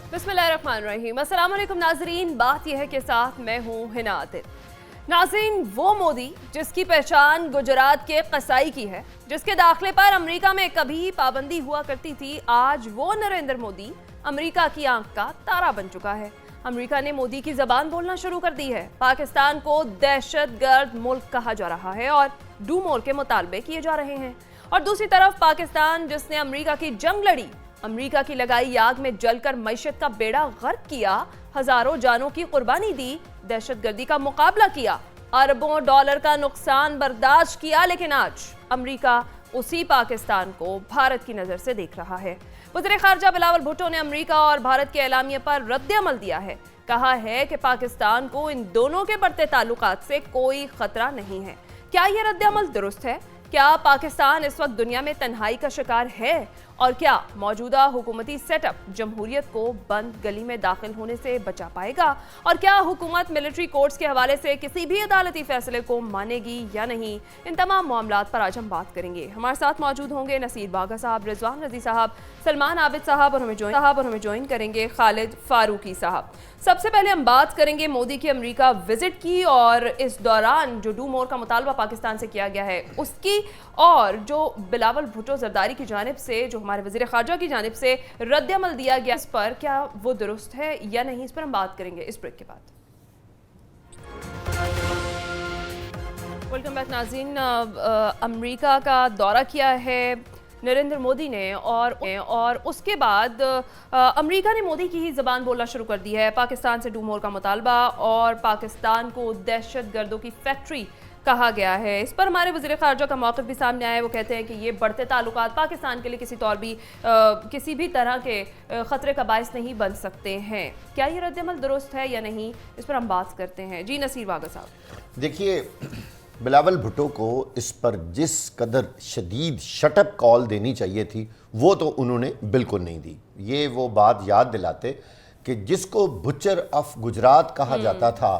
बिस्मिल्लाहिर्रहमानिर्रहीम। अस्सलाम वालेकुम नाजरीन, बात यह है कि साथ मैं हूँ हिना आतिफ। नाज़रीन, वो मोदी जिसकी पहचान गुजरात के कसाई की है, जिसके दाखिले पर अमेरिका में कभी पाबंदी हुआ करती थी, आज वो नरेंद्र मोदी अमेरिका की आंख का तारा बन चुका है। अमेरिका ने मोदी की जबान बोलना शुरू कर दी है। पाकिस्तान को दहशतगर्द मुल्क कहा जा रहा है और डू मोर के मुतालबे किए जा रहे हैं। और दूसरी तरफ पाकिस्तान, जिसने अमेरिका की जंग लड़ी, अमेरिका की लगाई आग में जलकर मईशत का बेड़ा गर्क किया, हजारों जानों की कुर्बानी दी, दहशतगर्दी का मुकाबला किया, अरबों डॉलर का नुकसान बर्दाश्त किया, लेकिन आज अमेरिका उसी पाकिस्तान को भारत की नजर से देख रहा है। वज़ीर खारजा बिलावल भुट्टो ने अमेरिका और भारत के ऐलामिये पर रद्द-ए-अमल दिया है। कहा है कि पाकिस्तान को इन दोनों के बढ़ते ताल्लुकात से कोई खतरा नहीं है। क्या यह रद्द-ए-अमल दुरुस्त है? क्या पाकिस्तान इस वक्त दुनिया में तन्हाई का शिकार है? और क्या मौजूदा हुकूमती सेटअप जमहूरियत को बंद गली में दाखिल होने से बचा पाएगा? और क्या हुकूमत मिलिट्री कोर्ट्स के हवाले से किसी भी अदालती फैसले को मानेगी या नहीं? इन तमाम मामलात पर आज हम बात करेंगे। हमारे साथ मौजूद होंगे नसीर बागा साहब, रिजवान रजी साहब, सलमान आबिद साहब और हमें ज्वाइन करेंगे खालिद फारूकी साहब। सबसे पहले हम बात करेंगे मोदी की अमेरिका विजिट की और इस दौरान जो डू मोर का मुतालबा पाकिस्तान से किया गया है उसकी, और जो बिलावल भुट्टो जरदारी की जानिब से, जो हमारे वज़ीर खारजा की जानिब से रद्द-ए-अमल दिया गया, इस पर क्या वो दुरुस्त है या नहीं, इस पर हम बात करेंगे इस ब्रेक के बाद। वेलकम बैक नाज़रीन। अमेरिका का दौरा किया है नरेंद्र मोदी ने और उसके बाद अमेरिका ने मोदी की ही ज़बान बोलना शुरू कर दी है। पाकिस्तान से डू मोर का मुतालबा और पाकिस्तान को दहशतगर्दों की फैक्ट्री कहा गया है। इस पर हमारे वज़ीर खारजा का मौक़िफ़ भी सामने आया है। वो कहते हैं कि ये बढ़ते ताल्लुकात पाकिस्तान के लिए किसी भी तरह के ख़तरे का बायस नहीं बन सकते हैं। क्या ये रद्द-ए-अमल दुरुस्त है या नहीं, इस पर हम बात करते हैं। जी नसीर बागा साहब। देखिए, बिलावल भुट्टो को इस पर जिस कदर शदीद शटअप कॉल देनी चाहिए थी वो तो उन्होंने बिल्कुल नहीं दी। ये वो बात याद दिलाते कि जिसको बुचर ऑफ गुजरात कहा जाता था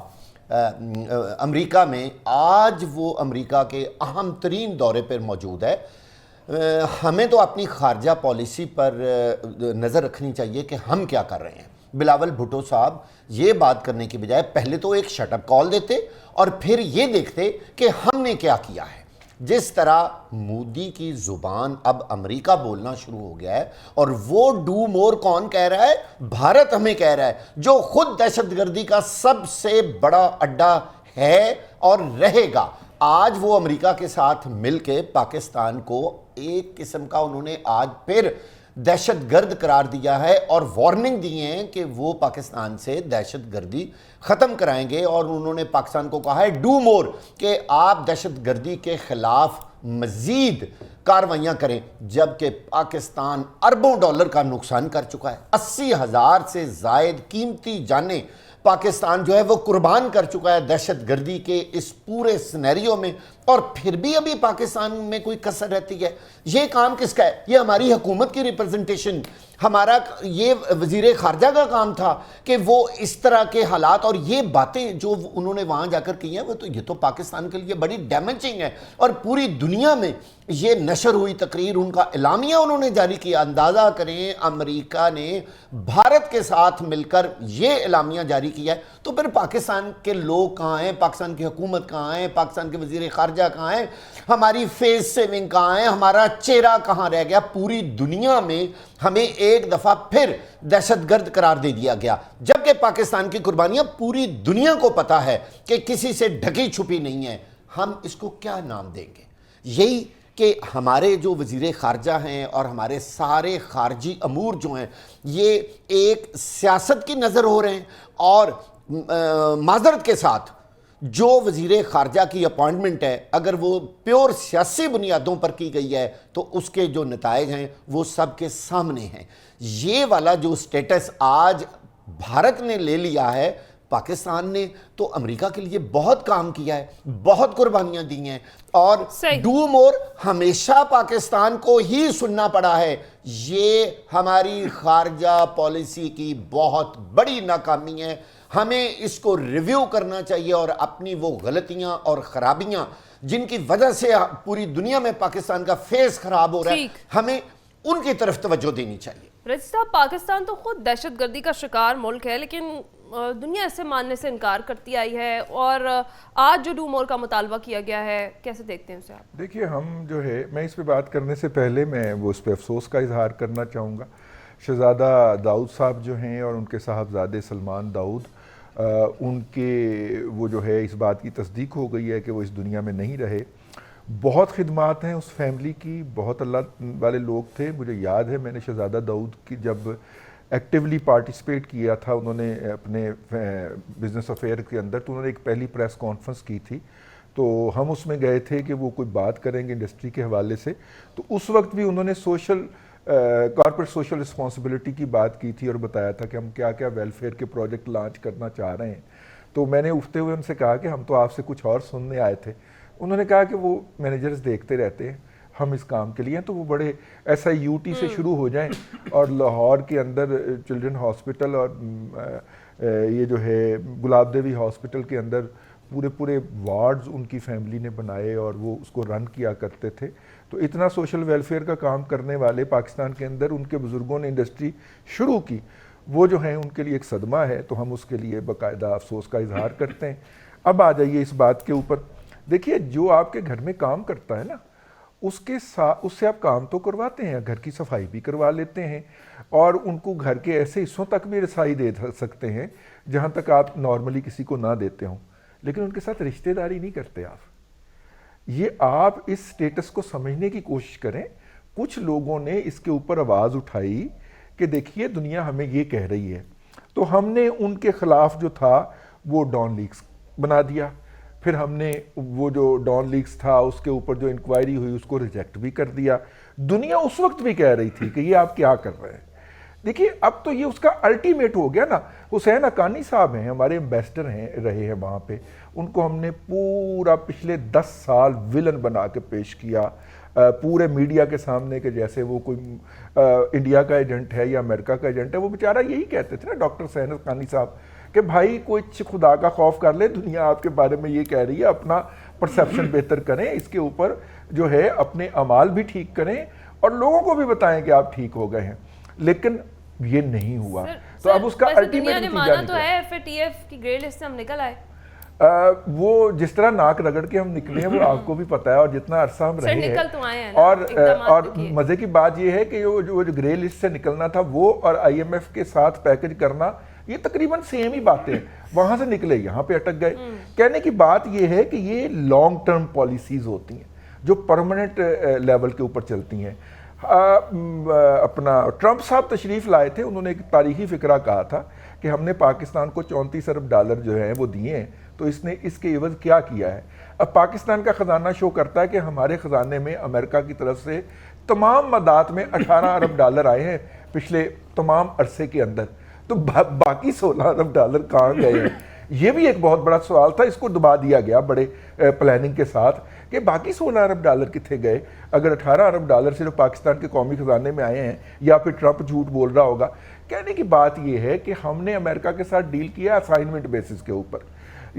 अमेरिका में, आज वो अमेरिका के अहम तरीन दौरे पर मौजूद है। हमें तो अपनी खारजा पॉलिसी पर नज़र रखनी चाहिए कि हम क्या कर रहे हैं। बिलावल भुट्टो साहब ये बात करने की बजाय पहले तो एक शटअप कॉल देते और फिर ये देखते कि हमने क्या किया है। जिस तरह मोदी की ज़ुबान अब अमेरिका बोलना शुरू हो गया है, और वो डू मोर कौन कह रहा है? भारत हमें कह रहा है, जो खुद दहशतगर्दी का सबसे बड़ा अड्डा है और रहेगा। आज वो अमेरिका के साथ मिलके पाकिस्तान को एक किस्म का उन्होंने आज फिर दहशतगर्द करार दिया है और वार्निंग दी है कि वो पाकिस्तान से दहशतगर्दी ख़त्म कराएंगे। और उन्होंने पाकिस्तान को कहा है डू मोर, कि आप दहशतगर्दी के ख़िलाफ़ मज़ीद कार्रवाइयाँ करें। जबकि पाकिस्तान अरबों डॉलर का नुकसान कर चुका है, 80,000 से ज़ायद कीमती जानें पाकिस्तान जो है वो कुर्बान कर चुका है दहशतगर्दी के इस पूरे सिनेरियो में, और फिर भी अभी पाकिस्तान में कोई कसर रहती है। ये काम किसका है? ये हमारी हुकूमत की रिप्रेजेंटेशन, हमारा ये वज़ीर खारजा का काम था कि वो इस तरह के हालात और ये बातें जो उन्होंने वहाँ जाकर की हैं, ये तो पाकिस्तान के लिए बड़ी डैमेजिंग है। और पूरी दुनिया में ये नशर हुई तकरीर, उनका एलामिया उन्होंने जारी किया। अंदाज़ा करें, अमेरिका ने भारत के साथ मिलकर ये एलामिया जारी किया है, तो फिर पाकिस्तान के लोग कहाँ हैं? पाकिस्तान की हुकूमत कहाँ है? पाकिस्तान के वज़ीर खारजा कहाँ है? हमारी फेस सेविंग कहाँ है? हमारा चेहरा कहाँ रह गया? पूरी दुनिया में हमें एक दफ़ा फिर दहशतगर्द करार दे दिया गया, जबकि पाकिस्तान की कुर्बानियाँ पूरी दुनिया को पता है कि किसी से ढकी छुपी नहीं है। हम इसको क्या नाम देंगे? यही कि हमारे जो वज़ीर खारजा हैं और हमारे सारे खारजी अमूर जो हैं, ये एक सियासत की नज़र हो रहे हैं। और माजरत के साथ जो वज़ीर खारजा की अपॉइंटमेंट है, अगर वो प्योर सियासी बुनियादों पर की गई है तो उसके जो नताइज हैं वो सबके सामने हैं। ये वाला जो स्टेटस आज भारत ने ले लिया है, पाकिस्तान ने तो अमेरिका के लिए बहुत काम किया है, बहुत कुर्बानियां दी हैं, और डू मोर हमेशा पाकिस्तान को ही सुनना पड़ा है। ये हमारी खारजा पॉलिसी की बहुत बड़ी नाकामी है। हमें इसको रिव्यू करना चाहिए और अपनी वो गलतियां और ख़राबियां जिनकी वजह से पूरी दुनिया में पाकिस्तान का फेस खराब हो रहा है, हमें उनकी तरफ तवज्जो देनी चाहिए। रजी साहब, पाकिस्तान तो खुद दहशतगर्दी का शिकार मुल्क है, लेकिन दुनिया इसे मानने से इनकार करती आई है और आज जो डू मोर का मुतालबा किया गया है, कैसे देखते हैं उसे आप? देखिए, हम जो है, मैं इस पे बात करने से पहले मैं वो उस पर अफसोस का इजहार करना चाहूँगा। शहज़ादा दाऊद साहब जो हैं और उनके साहबजादे सलमान दाऊद, उनके वो जो है इस बात की तस्दीक हो गई है कि वो इस दुनिया में नहीं रहे। बहुत खिदमात हैं उस फैमिली की, बहुत अल्लाह वाले लोग थे। मुझे याद है मैंने शहज़ादा दाऊद की जब एक्टिवली पार्टिसिपेट किया था उन्होंने अपने बिज़नेस अफेयर के अंदर, तो उन्होंने एक पहली प्रेस कॉन्फ्रेंस की थी, तो हम उसमें गए थे कि वो कोई बात करेंगे इंडस्ट्री के हवाले से। तो उस वक्त भी उन्होंने कॉर्पोरेट सोशल रिस्पॉन्सिबिलिटी की बात की थी और बताया था कि हम क्या क्या वेलफेयर के प्रोजेक्ट लॉन्च करना चाह रहे हैं। तो मैंने उठते हुए उनसे कहा कि हम तो आपसे कुछ और सुनने आए थे। उन्होंने कहा कि वो मैनेजर्स देखते रहते हैं, हम इस काम के लिए तो वो बड़े SIUT से शुरू हो जाएं और लाहौर के अंदर चिल्ड्रन हॉस्पिटल और ये जो है गुलाब देवी हॉस्पिटल के अंदर पूरे वार्ड्स उनकी फैमिली ने बनाए और वो उसको रन किया करते थे। तो इतना सोशल वेलफेयर का काम करने वाले पाकिस्तान के अंदर उनके बुज़ुर्गों ने इंडस्ट्री शुरू की, वो जो है उनके लिए एक सदमा है। तो हम उसके लिए बाकायदा अफसोस का इजहार करते हैं। अब आ जाइए इस बात के ऊपर। देखिए, जो आपके घर में काम करता है ना, उससे आप काम तो करवाते हैं, घर की सफाई भी करवा लेते हैं और उनको घर के ऐसे हिस्सों तक भी रसाई दे सकते हैं जहाँ तक आप नॉर्मली किसी को ना देते हों, लेकिन उनके साथ रिश्तेदारी नहीं करते आप। ये आप इस स्टेटस को समझने की कोशिश करें। कुछ लोगों ने इसके ऊपर आवाज़ उठाई कि देखिए दुनिया हमें ये कह रही है, तो हमने उनके खिलाफ जो था वो डॉन लीक्स बना दिया। फिर हमने वो जो डॉन लीक्स था उसके ऊपर जो इंक्वायरी हुई उसको रिजेक्ट भी कर दिया। दुनिया उस वक्त भी कह रही थी कि ये आप क्या कर रहे हैं। देखिए, अब तो ये उसका अल्टीमेट हो गया ना। हुसैन हक्कानी साहब हैं, हमारे एम्बेसडर हैं, रहे हैं वहाँ पे। उनको हमने पूरा पिछले 10 साल विलन बना के पेश किया पूरे मीडिया के सामने कि जैसे वो कोई इंडिया का एजेंट है या अमेरिका का एजेंट है। वो बेचारा यही कहते थे ना, डॉक्टर हुसैन हक्कानी साहब, कि भाई कोई खुदा का खौफ कर ले, दुनिया आपके बारे में ये कह रही है, अपना परसेप्शन बेहतर करें, इसके ऊपर जो है अपने अमाल भी ठीक करें और लोगों को भी बताएं कि आप ठीक हो गए हैं। लेकिन ये नहीं हुआ। तो अब उसका अल्टीमेट नतीजा तो है FATF की ग्रे लिस्ट से हम निकल आए। वो जिस तरह नाक रगड़ के हम निकले हैं वो आपको भी पता है, और जितना अरसा हम रहे हैं, तो आए हैं और मजे की बात ये है कि जो ग्रे लिस्ट से निकलना था वो और IMF के साथ पैकेज करना, ये तकरीबन सेम ही बातें हैं। वहां से निकले यहाँ पे अटक गए। कहने की बात ये है कि ये लॉन्ग टर्म पॉलिसीज होती हैं जो परमानेंट लेवल के ऊपर चलती हैं। अपना ट्रंप साहब तशरीफ लाए थे, उन्होंने एक तारीखी फिक्रा कहा था कि हमने पाकिस्तान को $34 अरब जो है वो दिए हैं, तो इसने इसके एवज क्या किया है। अब पाकिस्तान का ख़जाना शो करता है कि हमारे ख़जाने में अमेरिका की तरफ से तमाम मदात में $18 अरब आए हैं पिछले तमाम अरसे के अंदर, तो बाकी $16 अरब कहाँ गए हैं। ये भी एक बहुत बड़ा सवाल था, इसको दबा दिया गया बड़े प्लानिंग के साथ कि बाकी $16 अरब कितने गए। अगर $18 अरब सिर्फ पाकिस्तान के कौमी खजाने में आए हैं, या फिर ट्रंप झूठ बोल रहा होगा। कहने की बात यह है कि हमने अमेरिका के साथ डील किया असाइनमेंट बेसिस के ऊपर।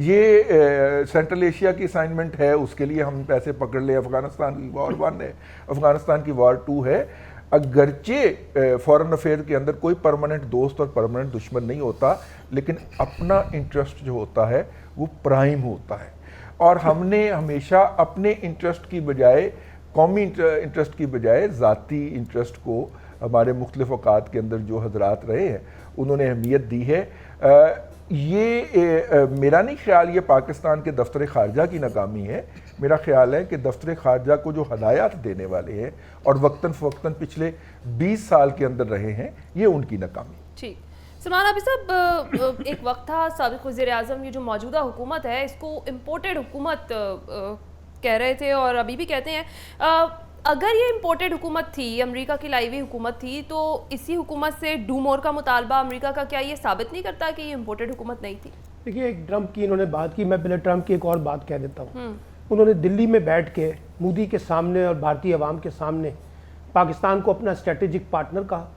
ये सेंट्रल एशिया की असाइनमेंट है, उसके लिए हम पैसे पकड़ ले। अफगानिस्तान की वॉर 1 है, अफगानिस्तान की वॉर 2 है। अगरचे फॉरेन अफेयर के अंदर कोई परमानेंट दोस्त और परमानेंट दुश्मन नहीं होता, लेकिन अपना इंटरेस्ट जो होता है वो प्राइम होता है। और हमने हमेशा अपने इंटरेस्ट की बजाय, कौमी इंटरेस्ट की बजाय ज़ाती इंटरेस्ट को, हमारे मुख्तलिफ औकात के अंदर जो हजरात रहे हैं उन्होंने अहमियत दी है। मेरा नहीं ख्याल ये पाकिस्तान के दफ्तर ख़ारजा की नाकामी है। मेरा ख्याल है कि दफ्तर ख़ारजा को जो हदायत देने वाले हैं और वक्तन फ़वक्तन पिछले 20 साल के अंदर रहे हैं, ये उनकी नाकामी। ठीक, सलमान अभी साहब, एक वक्त था साबिक़ वज़ीर-ए-आज़म, ये जो मौजूदा हुकूमत है इसको इम्पोर्टेड हुकूमत कह रहे थे और अभी भी कहते हैं। अगर ये इम्पोर्टेड हुकूमत थी, अमेरिका की लाई हुई हुकूमत थी, तो इसी हुकूमत से डू मोर का मुतालबा अमेरिका का, क्या ये साबित नहीं करता कि ये इम्पोर्टेड हुकूमत नहीं थी? देखिए, एक ट्रंप की इन्होंने बात की, मैं पहले ट्रंप की एक और बात कह देता हूँ। उन्होंने दिल्ली में बैठ के मोदी के सामने और भारतीय अवाम के सामने पाकिस्तान को अपना स्ट्रेटेजिक पार्टनर कहा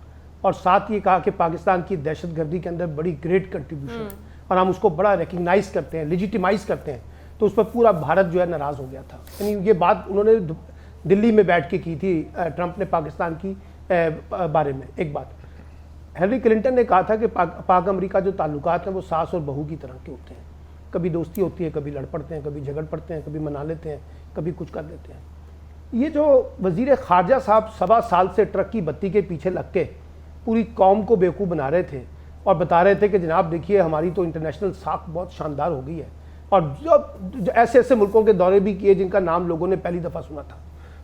और साथ ये कहा कि पाकिस्तान की दहशतगर्दी के अंदर बड़ी ग्रेट कंट्रीब्यूशन है और हम उसको बड़ा रिकग्नाइज करते हैं, लेजिटिमाइज करते हैं। तो उस पर पूरा भारत जो है नाराज़ हो गया था। यानी ये बात उन्होंने दिल्ली में बैठ के की थी ट्रंप ने पाकिस्तान की बारे में एक बात, हिलरी क्लिंटन ने कहा था कि पाक अमेरिका जो ताल्लुकात हैं वो सास और बहू की तरह के होते हैं, कभी दोस्ती होती है, कभी लड़ पड़ते हैं, कभी झगड़ पड़ते हैं, कभी मना लेते हैं, कभी कुछ कर देते हैं। ये जो वज़ीर ख़ारजा साहब 7 साल से ट्रक की बत्ती के पीछे लग के पूरी कौम को बेवकूफ़ बना रहे थे और बता रहे थे कि जनाब देखिए हमारी तो इंटरनेशनल साख बहुत शानदार हो गई है, और जब ऐसे ऐसे मुल्कों के दौरे भी किए जिनका नाम लोगों ने पहली दफ़ा सुना था,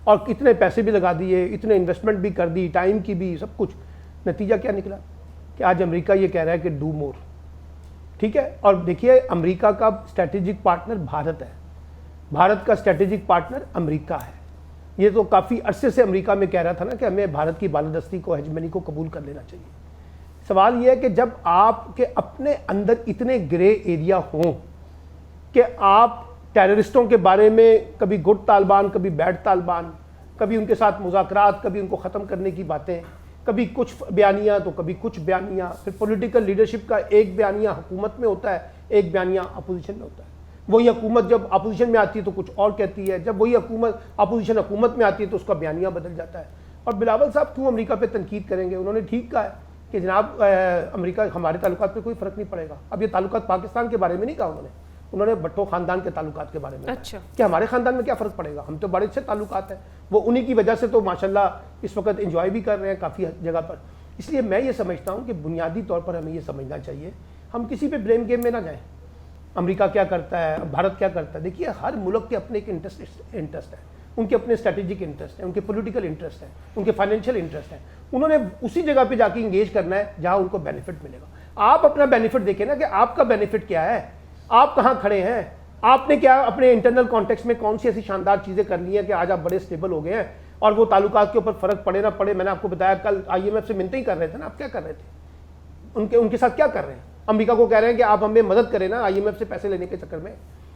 और इतने पैसे भी लगा दिए, इतने इन्वेस्टमेंट भी कर दी, टाइम की भी, सब कुछ, नतीजा क्या निकला कि आज अमेरिका ये कह रहा है कि डू मोर, ठीक है। और देखिए अमेरिका का स्ट्रेटेजिक पार्टनर भारत है, भारत का स्ट्रेटेजिक पार्टनर अमेरिका है। ये तो काफ़ी अरसे से अमेरिका में कह रहा था ना कि हमें भारत की बालादस्ती को, हेजमनी को कबूल कर लेना चाहिए। सवाल यह है कि जब आपके अपने अंदर इतने ग्रे एरिया हों कि आप टेररिस्टों के बारे में कभी गुड तालिबान, कभी बैड तालिबान, कभी उनके साथ मुज़ाकरात, कभी उनको ख़त्म करने की बातें, कभी कुछ बयानियाँ तो कभी कुछ बयानियाँ, फिर पॉलिटिकल लीडरशिप का एक बयानिया हुकूमत में होता है, एक बयानिया अपोजिशन में होता है। वही हुकूमत जब अपोजिशन में आती है तो कुछ और कहती है, जब वही हुकूमत अपोजिशन हुकूमत में आती है तो उसका बयानिया बदल जाता है। और बिलावल साहब क्यों अमेरिका पे तनकीद करेंगे? उन्होंने ठीक कहा है कि जनाब अमेरिका हमारे ताल्लुकात पे कोई फ़र्क नहीं पड़ेगा। अब ये ताल्लुकात पाकिस्तान के बारे में नहीं कहा उन्होंने भट्टो ख़ानदान के ताल्लुकात के बारे में। अच्छा, कि हमारे ख़ानदान में क्या फ़र्क पड़ेगा, हम तो बड़े अच्छे ताल्लुकात हैं, वो उन्हीं की वजह से तो माशाल्लाह इस वक्त एंजॉय भी कर रहे हैं काफ़ी जगह पर। इसलिए मैं ये समझता हूँ कि बुनियादी तौर पर हमें ये समझना चाहिए, हम किसी पे ब्लेम गेम में ना जाएँ। अमेरिका क्या करता है, भारत क्या करता है, देखिए हर मुल्क के अपने एक इंटरेस्ट है, उनके अपने स्ट्रेटेजिक इंटरेस्ट है, उनके पॉलिटिकल इंटरेस्ट है, उनके फाइनेंशियल इंटरेस्ट है। उन्होंने उसी जगह पे जाके इंगेज करना है जहाँ उनको बेनिफिट मिलेगा। आप अपना बेनिफिट देखें ना कि आपका बेनिफिट क्या है, आप कहाँ खड़े हैं, आपने क्या अपने इंटरनल कॉन्टेक्स्ट में कौन सी ऐसी शानदार चीज़ें कर ली हैं कि आज आप बड़े स्टेबल हो गए हैं और वो ताल्लुकात के ऊपर फ़र्क पड़े ना पड़े। मैंने आपको बताया कल IMF से मिलते ही कर रहे थे ना, आप क्या कर रहे थे, उनके साथ क्या कर रहे हैं? अमेरिका को कह रहे हैं कि आप हमें मदद करें ना IMF से पैसे लेने के चक्कर में।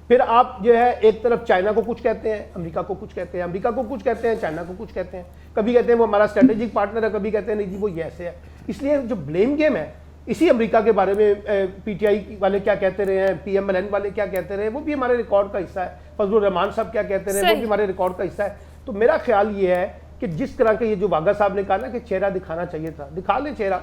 फिर आप जो है एक तरफ चाइना को कुछ कहते हैं, अमेरिका को कुछ कहते हैं, अमेरिका को कुछ कहते हैं, चाइना को कुछ कहते हैं, कभी कहते हैं वो हमारा स्ट्रेटेजिक पार्टनर है, कभी कहते हैं नहीं जी वो ये ऐसे है। इसलिए जो ब्लेम गेम है, इसी अमेरिका के बारे में PTI वाले क्या कहते रहे हैं, PMLN वाले क्या कहते रहे, वो भी हमारे रिकॉर्ड का हिस्सा है। फजलुर रहमान साहब क्या कहते रहे, वो भी हमारे रिकॉर्ड का हिस्सा है। तो मेरा ख्याल ये है कि जिस तरह के ये जो वाघा साहब ने कहा ना कि चेहरा दिखाना चाहिए था, दिखा ले चेहरा,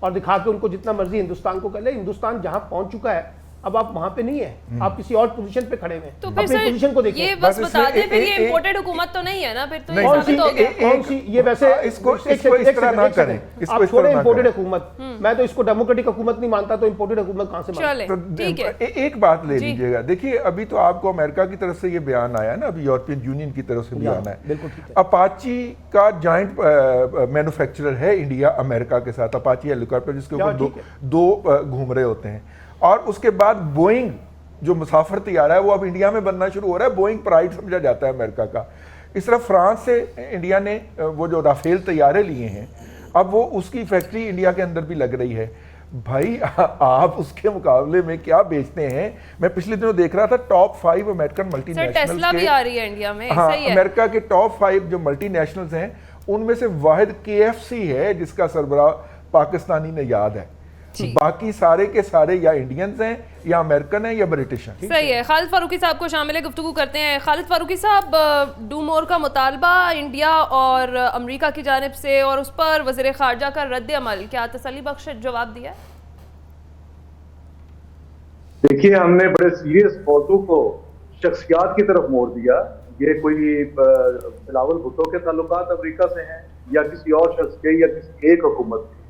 और दिखा के उनको जितना मर्जी हिंदुस्तान को कर ले। हिंदुस्तान जहां पहुंच चुका है, अब आप वहां पे नहीं है, आप किसी और पोजीशन पे खड़े हुए हैं। तो फिर अपनी पोजीशन को देखिए। ये बस बता दें, फिर ये इंपोर्टेड हुकूमत तो नहीं है ना, फिर तो ये साबित हो गया। कौन सी ये वैसे इसको इस तरह ना करें, आप छोड़े इंपोर्टेड हुकूमत, मैं तो इसको डेमोक्रेटिक हुकूमत नहीं मानता, तो इंपोर्टेड हुकूमत कहां से चले, ठीक है। एक बात ले लीजिएगा, देखिए अभी तो आपको अमेरिका की तरफ से ये बयान आया ना, अभी यूरोपियन यूनियन की तरफ से बयान आया, बिल्कुल ठीक है। अपाची का जॉइंट मैन्युफैक्चरर है इंडिया अमेरिका के साथ, अपाची हेलीकॉप्टर जिसके ऊपर दो घूम रहे होते हैं। और उसके बाद बोइंग जो मुसाफिर तैयारा है वो अब इंडिया में बनना शुरू हो रहा है। बोइंग प्राइड समझा जाता है अमेरिका का। इस तरह फ्रांस से इंडिया ने वो जो राफेल तैयारे लिए हैं, अब वो उसकी फैक्ट्री इंडिया के अंदर भी लग रही है। भाई आप उसके मुकाबले में क्या बेचते हैं? मैं पिछले दिनों देख रहा था टॉप 5 अमेरिकन मल्टीनेशनल्स टेस्ला भी आ रही है इंडिया में, हाँ, सही है। अमेरिका के टॉप 5 जो मल्टीनेशनल्स हैं उनमें से वाहिद KFC है जिसका सरबराह पाकिस्तानी ने याद है। बाकी सारे के सारे या इंडियंस हैं या अमेरिकन हैं या ब्रिटिश हैं। सही है। खालिद फारूकी साहब को शामिल है, गुफ्तगू करते हैं। खालिद फारूकी साहब, डू मोर का मुतालबा इंडिया और अमेरिका की जानिब से, और उस पर वज़ीर ख़ारजा का रद्द अमल, क्या तसल्ली बख्श जवाब दिया? देखिए, हमने बड़े सीरियस मौजू को शख्सियात की तरफ मोड़ दिया। ये कोई बिलावल भुट्टो के ताल्लुकात अमेरिका से हैं या किसी और शख्स के या किसी एक हुकूमत के।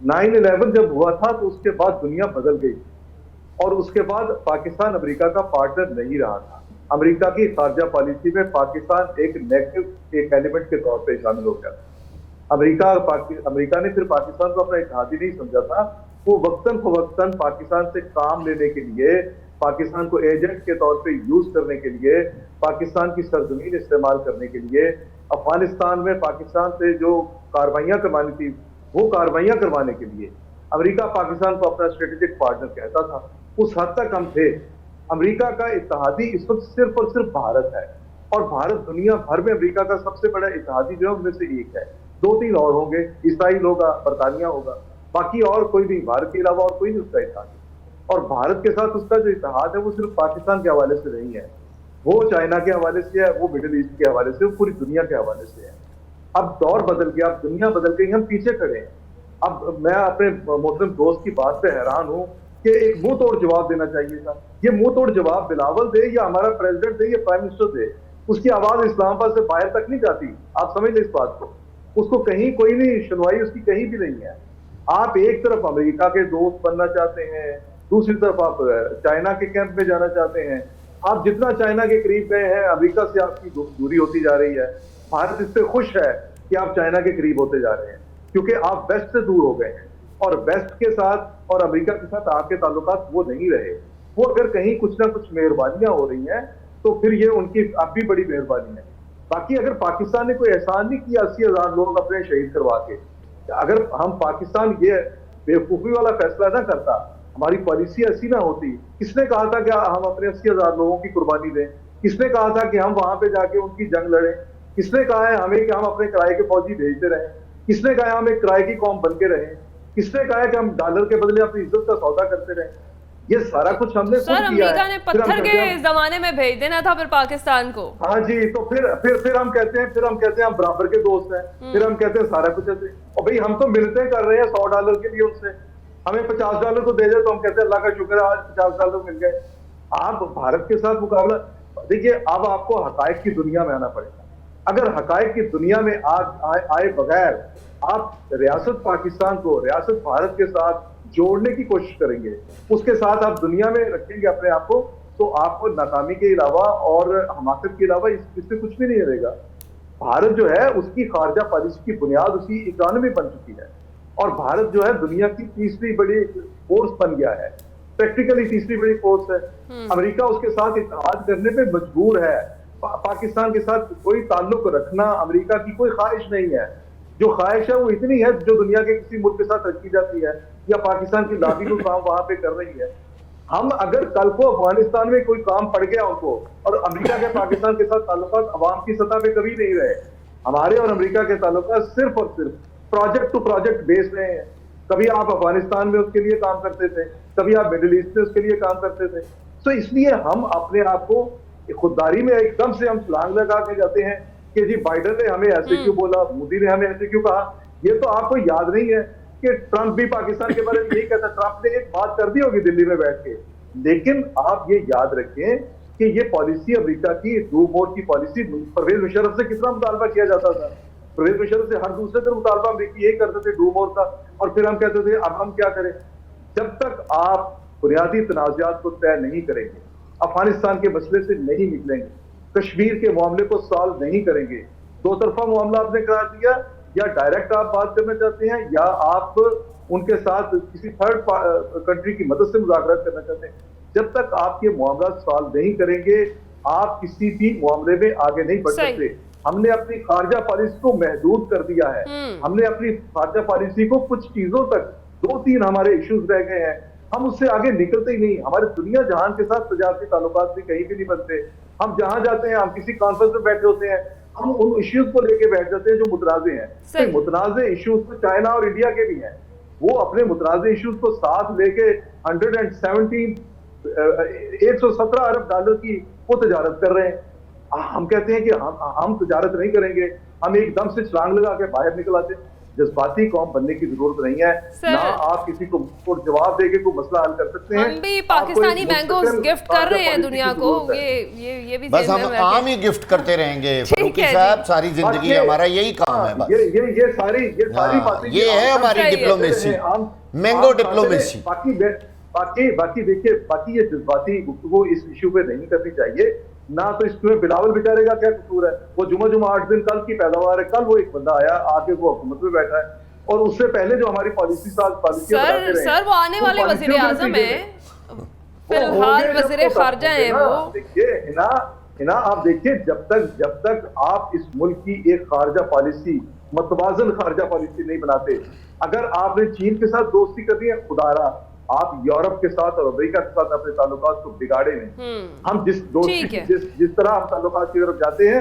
9/11 जब हुआ था तो उसके बाद दुनिया बदल गई और उसके बाद पाकिस्तान अमेरिका का पार्टनर नहीं रहा था। अमेरिका की खारजा पॉलिसी में पाकिस्तान एक नेगेटिव एक एलिमेंट के तौर पे शामिल हो गया। अमेरिका ने फिर पाकिस्तान को अपना इत्तेहादी नहीं समझा था। वो वक्तन फवक्तन पाकिस्तान से काम लेने के लिए, पाकिस्तान को एजेंट के तौर पे यूज करने के लिए, पाकिस्तान की सरजमीन इस्तेमाल करने के लिए, अफगानिस्तान में पाकिस्तान से जो कार्रवाइयाँ करवानी थी वो कार्रवाइयाँ करवाने के लिए अमेरिका पाकिस्तान को अपना स्ट्रेटेजिक पार्टनर कहता था। उस हद तक हम थे। अमेरिका का इत्तेहादी इस वक्त सिर्फ और सिर्फ भारत है, और भारत दुनिया भर में अमेरिका का सबसे बड़ा इत्तेहादी जो है उनमें से एक है। 2-3 और होंगे, इसराइल होगा, बरतानिया होगा, बाकी और कोई नहीं, भारत के अलावा और कोई नहीं उसका इत्तेहादी। और भारत के साथ उसका जो इत्तेहाद है वो सिर्फ पाकिस्तान के हवाले से नहीं है, वो चाइना के हवाले से है, वो मिडिल ईस्ट के हवाले से, वो पूरी दुनिया के हवाले से है। अब दौर बदल गया, अब दुनिया बदल गई, हम पीछे खड़े हैं। अब मैं अपने मोहतरम दोस्त की बात पे हैरान हूं कि एक मुंह तोड़ जवाब देना चाहिए था। ये मुंह तोड़ जवाब बिलावल दे या हमारा प्रेसिडेंट दे या प्राइम मिनिस्टर दे, उसकी आवाज इस्लामाबाद से बाहर तक नहीं जाती। आप समझ लें इस बात को, उसको कहीं कोई नहीं सुनवाई उसकी कहीं भी नहीं है। आप एक तरफ अमेरिका के दोस्त बनना चाहते हैं, दूसरी तरफ आप चाइना के कैंप में जाना चाहते हैं। आप जितना चाइना के करीब गए हैं, अमेरिका से आपकी दूरी होती जा रही है। भारत इससे खुश है कि आप चाइना के करीब होते जा रहे हैं, क्योंकि आप वेस्ट से दूर हो गए हैं और वेस्ट के साथ और अमेरिका के साथ आपके ताल्लुकात वो नहीं रहे। वो अगर कहीं कुछ ना कुछ मेहरबानियां हो रही हैं तो फिर ये उनकी अब भी बड़ी मेहरबानी है। बाकी अगर पाकिस्तान ने कोई एहसान नहीं किया 80,000 लोग अपने शहीद करवा के, अगर हम पाकिस्तान ये बेवकूफी वाला फैसला ना करता, हमारी पॉलिसी ऐसी ना होती, किसने कहा था कि हम अपने 80,000 लोगों की कुर्बानी दें? किसने कहा था कि हम वहां पे जाके उनकी जंग लड़ें? किसने कहा है हमें कि हम अपने किराए के फौजी भेजते रहें? किसने कहा है हम एक किराए की कौम बन के रहें? किसने कहा है कि हम डॉलर के बदले अपनी इज्जत का सौदा करते रहें? ये सारा कुछ हमने खुद सर किया अमेरिका है। ने फिर हम पत्थर कहते के हैं जमाने में भेज देना था फिर पाकिस्तान को। हाँ जी, तो फिर हम कहते हैं हम बराबर के दोस्त हैं। फिर हम कहते हैं सारा कुछ ऐसे। और भाई हम तो मिलते कर रहे हैं $100 के लिए उनसे, हमें $50 को दे दे तो हम कहते हैं अल्लाह का शुक्र है आज $50 मिल गए। आप भारत के साथ मुकाबला देखिए, अब आपको हकायक की दुनिया में आना पड़ेगा। अगर हकायक की दुनिया में आए बगैर आप रियासत पाकिस्तान को रियासत भारत के साथ जोड़ने की कोशिश करेंगे, उसके साथ आप दुनिया में रखेंगे अपने आप को, तो आपको नाकामी के अलावा और हमाकत के अलावा इससे कुछ भी नहीं रहेगा। भारत जो है उसकी खारजा पॉलिसी की बुनियाद उसकी इकोनॉमी बन चुकी है और भारत जो है दुनिया की तीसरी बड़ी फोर्स बन गया है, प्रैक्टिकली तीसरी बड़ी फोर्स है। अमेरिका उसके साथ इत्तेहाद करने पे मजबूर है। पाकिस्तान के साथ कोई ताल्लुक रखना अमेरिका की कोई ख्वाहिश नहीं है। जो ख्वाहिश है वो इतनी है जो दुनिया के किसी मुल्क के साथ रखी जाती है या पाकिस्तान की लॉबी को काम वहां पे कर रही है। हम अगर कल को अफगानिस्तान में कोई काम पड़ गया उनको, और अमेरिका के पाकिस्तान के साथ ताल्लुकात अवाम की सतह पे कभी नहीं रहे, हमारे और अमेरिका के ताल्लुकात सिर्फ और सिर्फ प्रोजेक्ट टू प्रोजेक्ट बेस रहे हैं। कभी आप अफगानिस्तान में उसके लिए काम करते थे, कभी आप मिडिल ईस्ट में उसके लिए काम करते थे। तो इसलिए हम अपने आप को खुददारी में एकदम से हम छलांग लगा के जाते हैं कि जी बाइडन ने हमें ऐसे क्यों बोला, मोदी ने हमें ऐसे क्यों कहा। ये तो आपको याद नहीं है कि ट्रंप भी पाकिस्तान के बारे में यही कहता। ट्रंप ने एक बात कर दी होगी दिल्ली में बैठ के, लेकिन आप ये याद रखें कि ये पॉलिसी अमेरिका की डू मोर की पॉलिसी परवेज मुशर्रफ से कितना मुतालबा किया जाता था। परवेज मुशर्रफ से हर दूसरे दिन मुतालबा अमेरिकी यही करते थे डू मोर का, और फिर हम कहते थे अब हम क्या करें। जब तक आप बुनियादी तनाज़ात को तय नहीं करेंगे, अफगानिस्तान के मसले से नहीं निकलेंगे, कश्मीर के मामले को सॉल्व नहीं करेंगे, दो तरफा मामला आपने करार दिया, या डायरेक्ट आप बात करना चाहते हैं या आप उनके साथ किसी थर्ड कंट्री की मदद से मुज़ाकरात करना चाहते हैं, जब तक आप ये मामला सॉल्व नहीं करेंगे आप किसी भी मामले में आगे नहीं बढ़ सकते। हमने अपनी खारजा पॉलिसी को महदूद कर दिया है। हमने अपनी खारजा पॉलिसी को कुछ चीजों तक, 2-3 हमारे इश्यूज रह गए हैं, हम उससे आगे निकलते ही नहीं। हमारे दुनिया जहान के साथ तजारती ताल्लुकात भी कहीं भी नहीं बनते। हम जहां जाते हैं, हम किसी कॉन्फ्रेंस में बैठे होते हैं, हम उन इश्यूज को लेके बैठ जाते हैं जो मुतनाज़े हैं। तो मुतनाज़े इश्यूज तो चाइना और इंडिया के भी हैं, वो अपने मुतनाज़े इश्यूज को साथ लेके 117 अरब डॉलर की वो तजारत कर रहे हैं। हम कहते हैं कि हम तजारत नहीं करेंगे, हम एकदम से छलांग लगा के बाहर निकल आते हैं। जज्बाती कौम बनने की जरूरत नहीं है ना, आप किसी को जवाब देके कोई मसला हल कर सकते हैं। हम भी पाकिस्तानी मैंगोस गिफ्ट कर रहे हैं दुनिया को, ये भी बस हम आम ही गिफ्ट करते रहेंगे फारूकी साहब, सारी जिंदगी हमारा यही काम है। बस ये सारी बातें, ये है हमारी डिप्लोमेसी, मैंगो डिप्लोमेसी। बाकी देखिए, बाकी ये जज्बाती गुफ्तगू इस इशू पे नहीं करनी चाहिए ना। तो इसमें बिलावल बेचारे का क्या कसूर है? वो जुमा 8 दिन कल की पैदावार है। कल वो एक बंदा आया आके वो हुकूमत में बैठा है, और उससे पहले जो हमारी पॉलिसी सर वो आने वाले वज़ीर आज़म है, फिलहाल वज़ीर खारजा है वो। देखिए हिना आप देखिए, जब तक आप इस मुल्क की एक खारजा पॉलिसी, मतवाजन खारजा पॉलिसी नहीं बनाते, अगर आपने चीन के साथ दोस्ती करनी है, खुदारा आप यूरोप के साथ और अमेरिका के साथ अपने ताल्लुकात को बिगाड़े नहीं। हम जिस दोस्ती जिस तरह हम ताल्लुकात की तरफ जाते हैं,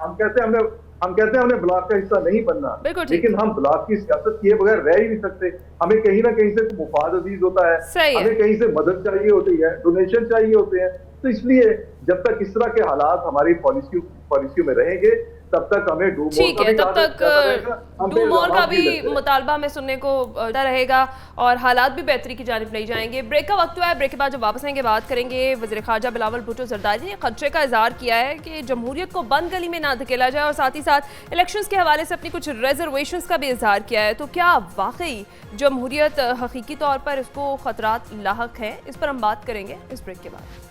हम कहते हैं हमने ब्लॉक का हिस्सा नहीं बनना, लेकिन हम ब्लॉक की सियासत किए बगैर रह ही नहीं सकते। हमें कहीं ना कहीं से मुफाद अजीज होता है, हमें कहीं से मदद चाहिए होती है, डोनेशन चाहिए होते हैं। तो इसलिए जब तक इस तरह के हालात हमारी पॉलिसियों में रहेंगे, तब तक हमें डू मोर ठीक का है, भी तब याद रखना रहेगा, तक हमें डू मोर का इल्जामात भी लगते हैं। मुतालबा में सुनने को रहेगा और हालात भी बेहतरी की जानिब नहीं जाएंगे। ब्रेक का वक्त हुआ है, ब्रेक के बाद जब वापस आएंगे बात करेंगे। वज़ीर ख़ारजा बिलावल भुट्टो ज़रदारी ने खदशे का इजहार किया है कि जमहूरियत को बंद गली में ना धकेला जाए और साथ ही साथ इलेक्शंस के हवाले से अपनी कुछ रिजर्वेशंस का भी इजहार किया है। तो क्या वाकई जमहूरियत हकीकी तौर पर इसको खतरात लाहक हैं? इस पर हम बात करेंगे इस ब्रेक के बाद।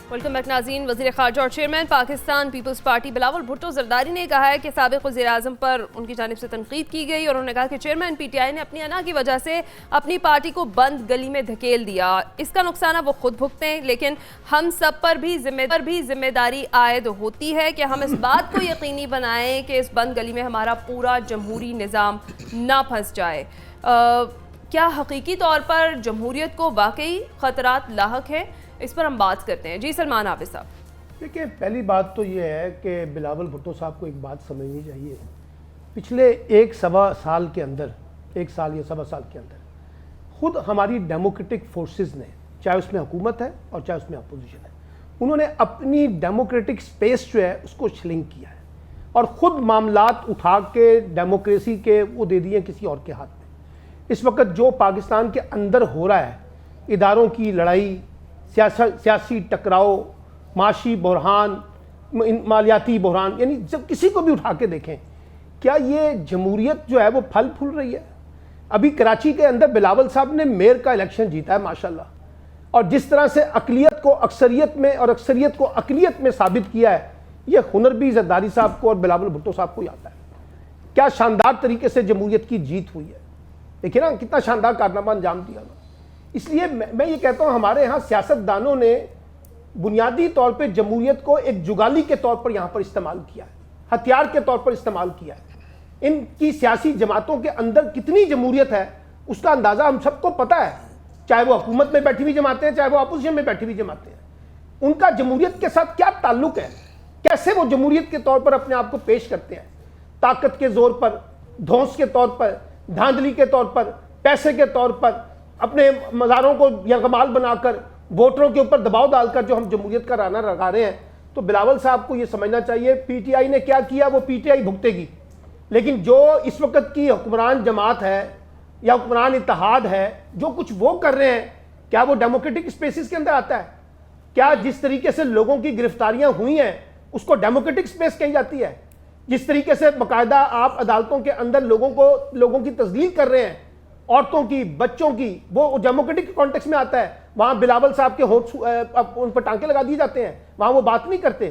वेलकम बैक नाज़रीन। वज़ीर ख़ारजा और chairman Pakistan Peoples Party Bilawal Bhutto Zardari ने कहा है कि साबिक़ वज़ीर-ए-आज़म पर उनकी जानिब से तनकीद की गई और उन्होंने कहा कि चेयरमैन पीटीआई ने अपनी अना की वजह से अपनी पार्टी को बंद गली में धकेल दिया। इसका नुकसान वो खुद भुगतें, लेकिन हम सब पर भी जिम्मेदारी आयद होती है कि हम इस बात को यकीनी बनाएं कि इस बंद गली में हमारा पूरा जमहूरी निज़ाम ना फंस जाए। क्या हकीकी तौर पर जमहूरियत को वाकई ख़तरात लाहक हैं? इस पर हम बात करते हैं। जी सलमान हाफिज़ साहब। देखिए, पहली बात तो ये है कि बिलावल भुट्टो साहब को एक बात समझनी चाहिए। पिछले 1-1.25 साल के अंदर, 1 साल या 1.25 साल के अंदर खुद हमारी डेमोक्रेटिक फोर्सेस ने, चाहे उसमें हुकूमत है और चाहे उसमें अपोजिशन है, उन्होंने अपनी डेमोक्रेटिक स्पेस जो है उसको श्रिंक किया है और ख़ुद मामलात उठा के डेमोक्रेसी के वो दे दिए किसी और के हाथ में। इस वक्त जो पाकिस्तान के अंदर हो रहा है, इदारों की लड़ाई, सियासी टकराव, माशी बहरान, मालियाती बहरान, यानी जब किसी को भी उठा के देखें, क्या ये जमहूरियत जो है वो फल फूल रही है? अभी कराची के अंदर बिलावल साहब ने मेयर का इलेक्शन जीता है माशाल्लाह, और जिस तरह से अकलियत को अक्सरियत में और अक्सरियत को अकलियत में साबित किया है, ये हुनर भी ज़रदारी साहब को और बिलावल भुट्टो साहब को ही आता है। क्या शानदार तरीके से जमहूरियत की जीत हुई है। देखिए ना, कितना शानदार कारनामा अंजाम दिया ना। इसलिए मैं ये कहता हूँ, हमारे यहाँ सियासतदानों ने बुनियादी तौर पे जमहूरियत को एक जुगाली के तौर पर यहाँ पर इस्तेमाल किया है, हथियार के तौर पर इस्तेमाल किया है। इनकी सियासी जमातों के अंदर कितनी जमहूरियत है उसका अंदाज़ा हम सबको पता है, चाहे वो हुकूमत में बैठी हुई जमातें हैं, चाहे वो अपोजिशन में बैठी हुई जमातें हैं। उनका जमहूरियत के साथ क्या ताल्लुक है, कैसे वो जमहूरियत के तौर पर अपने आप को पेश करते हैं? ताकत के जोर पर, धौंस के तौर पर, धांधली के तौर पर, पैसे के तौर पर, अपने मज़ारों को यरगमाल बनाकर, वोटरों के ऊपर दबाव डालकर जो हम जमहूरियत का राना लगा रहे हैं। तो बिलावल साहब को ये समझना चाहिए, पीटीआई ने क्या किया वो पीटीआई भुगतेगी, लेकिन जो इस वक्त की हुक्मरान जमात है या हुक्मरान इत्तेहाद है, जो कुछ वो कर रहे हैं, क्या वो डेमोक्रेटिक स्पेसिस के अंदर आता है? क्या जिस तरीके से लोगों की गिरफ्तारियां हुई हैं उसको डेमोक्रेटिक स्पेस कही जाती है? जिस तरीके से बाकायदा आप अदालतों के अंदर लोगों की तस्लील कर रहे हैं, औरतों की, बच्चों की, वो डेमोक्रेटिक कॉन्टेक्स्ट में आता है। वहाँ बिलावल साहब के होठ उन पर टांके लगा दिए जाते हैं, वहाँ वो बात नहीं करते,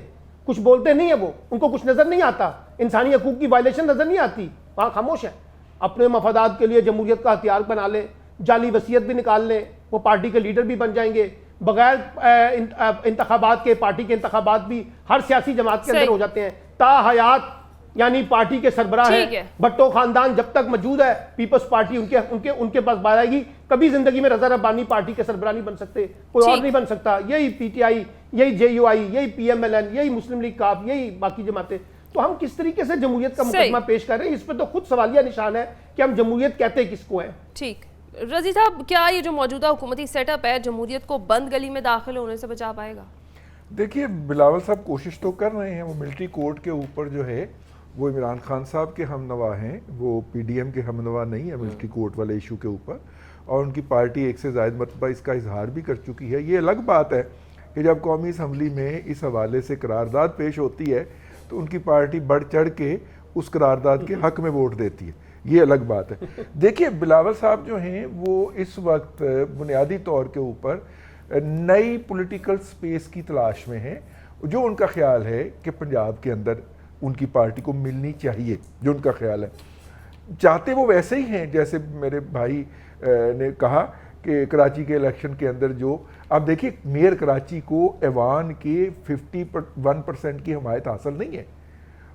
कुछ बोलते नहीं है, वो उनको कुछ नज़र नहीं आता, इंसानी हकूक़ की वायलेशन नज़र नहीं आती, वहाँ खामोश है। अपने मफादात के लिए जमहूरियत का हथियार बना लें, जाली वसीयत भी निकाल लें, वो पार्टी के लीडर भी बन जाएंगे। बगैर इंतखाबात के पार्टी के इंतखाबात भी हर सियासी जमात के अंदर हो जाते हैं। ताहयात यानी पार्टी के सरबराह है भट्टो खानदान जब तक मौजूद है, पीपल्स पार्टी उनके पास बाहर आएगी। कभी जिंदगी में रजा रब्बानी पार्टी के सरबराह नहीं बन सकते, कोई और नहीं बन सकता। यही पीटीआई, यही जेयूआई, यही पीएमएलएन, यही मुस्लिम लीग काफ, यही बाकी जमातें। तो हम किस तरीके से जमहूरियत का मुकदमा पेश कर रहे हैं, इस पर तो खुद सवालिया निशान है कि हम जमहूरियत कहते किसको है। ठीक, रजी साहब, क्या ये जो मौजूदा हुकूमती सेटअप है जमहूरियत को बंद गली में दाखिल होने से बचा पाएगा? देखिए, बिलावल साहब कोशिश तो कर रहे हैं। वो मिलिट्री कोर्ट के ऊपर जो है वो इमरान खान साहब के हमनवा हैं, वो पीडीएम के हमनवा नहीं है मिलिट्री कोर्ट वाले इशू के ऊपर, और उनकी पार्टी एक से ज़ायद मरतबा इसका इजहार भी कर चुकी है। ये अलग बात है कि जब कौमी असम्बली में इस हवाले से करारदाद पेश होती है तो उनकी पार्टी बढ़ चढ़ के उस करारदाद के हक में वोट देती है, ये अलग बात है। देखिए, बिलावल साहब जो हैं वो इस वक्त बुनियादी तौर के ऊपर नई पॉलिटिकल स्पेस की तलाश में हैं, जो उनका ख्याल है कि पंजाब के अंदर उनकी पार्टी को मिलनी चाहिए, जो उनका ख्याल है। चाहते वो वैसे ही हैं जैसे मेरे भाई ने कहा कि कराची के इलेक्शन के अंदर जो, आप देखिए, मेयर कराची को ऐवान के 51% की हमायत हासिल नहीं है,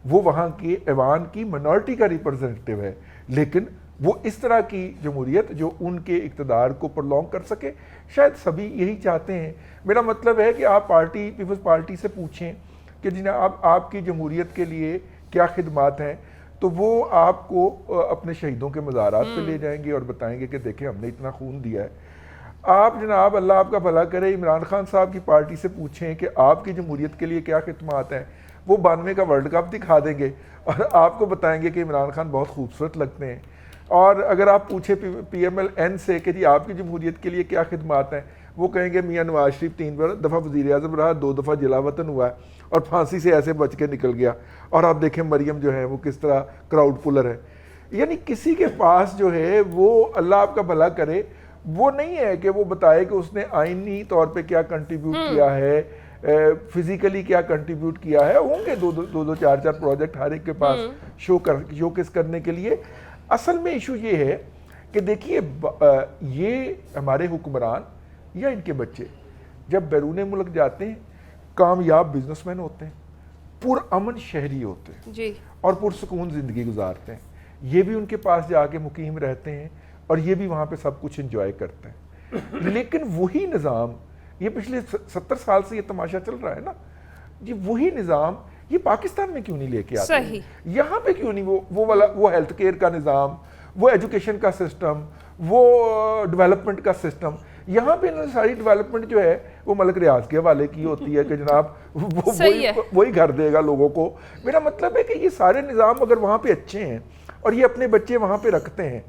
वो वहाँ के ऐवान की मिनॉरिटी का रिप्रेजेंटेटिव है, लेकिन वो इस तरह की जमहूरियत जो उनके इक़्तिदार को प्रलॉन्ग कर सके, शायद सभी यही चाहते हैं। मेरा मतलब है कि आप पीपल्स पार्टी से पूछें कि जनाब आपकी जमहूरियत के लिए क्या खिदमात हैं, तो वो आपको अपने शहीदों के मज़ारात पे ले जाएंगे और बताएंगे कि देखें हमने इतना खून दिया है। आप जनाब, अल्लाह आपका भला करे, इमरान खान साहब की पार्टी से पूछें कि आपकी जमहूरियत के लिए क्या खिदमात हैं, वो 92 का वर्ल्ड कप दिखा देंगे और आपको बताएंगे कि इमरान खान बहुत खूबसूरत लगते हैं। और अगर आप पूछे PMLN से कि जी आपकी जमहूरियत के लिए क्या खिदमात हैं, वो कहेंगे मियाँ नवाज शरीफ 3 दफ़ा वज़ीर आज़म रहा, 2 दफ़ा जिला वतन हुआ है और फांसी से ऐसे बच के निकल गया। और आप देखें मरियम जो है वो किस तरह क्राउड पुलर है। यानी किसी के पास जो है वो, अल्लाह आपका भला करे, वो नहीं है कि वो बताए कि उसने आईनी तौर पे क्या कंट्रीब्यूट किया है, फिजिकली क्या कंट्रीब्यूट किया है। होंगे दो चार प्रोजेक्ट हर एक के पास शोकेस करने के लिए। असल में इशू ये है कि देखिए, ये हमारे हुक्मरान या इनके बच्चे जब बैरून मुल्क जाते हैं, कामयाब बिजनेसमैन होते हैं, पुरअमन शहरी होते हैं जी, और पुरसकून ज़िंदगी गुजारते हैं। ये भी उनके पास जाके मुकीम रहते हैं और ये भी वहाँ पे सब कुछ एंजॉय करते हैं। लेकिन वही निज़ाम, ये पिछले 70 साल से ये तमाशा चल रहा है ना जी, वही निज़ाम ये पाकिस्तान में क्यों नहीं लेके आते? सही, यहाँ पे क्यों नहीं वो हेल्थ केयर का निज़ाम, वो एजुकेशन का सिस्टम, वो डेवलपमेंट का सिस्टम, यहाँ पे इन्होंने सारी डेवलपमेंट जो है वो मलिक रियाज के हवाले की होती है कि जनाब वही घर देगा लोगों को। मेरा मतलब है कि ये सारे निज़ाम अगर वहाँ पे अच्छे हैं और ये अपने बच्चे वहाँ पे रखते हैं,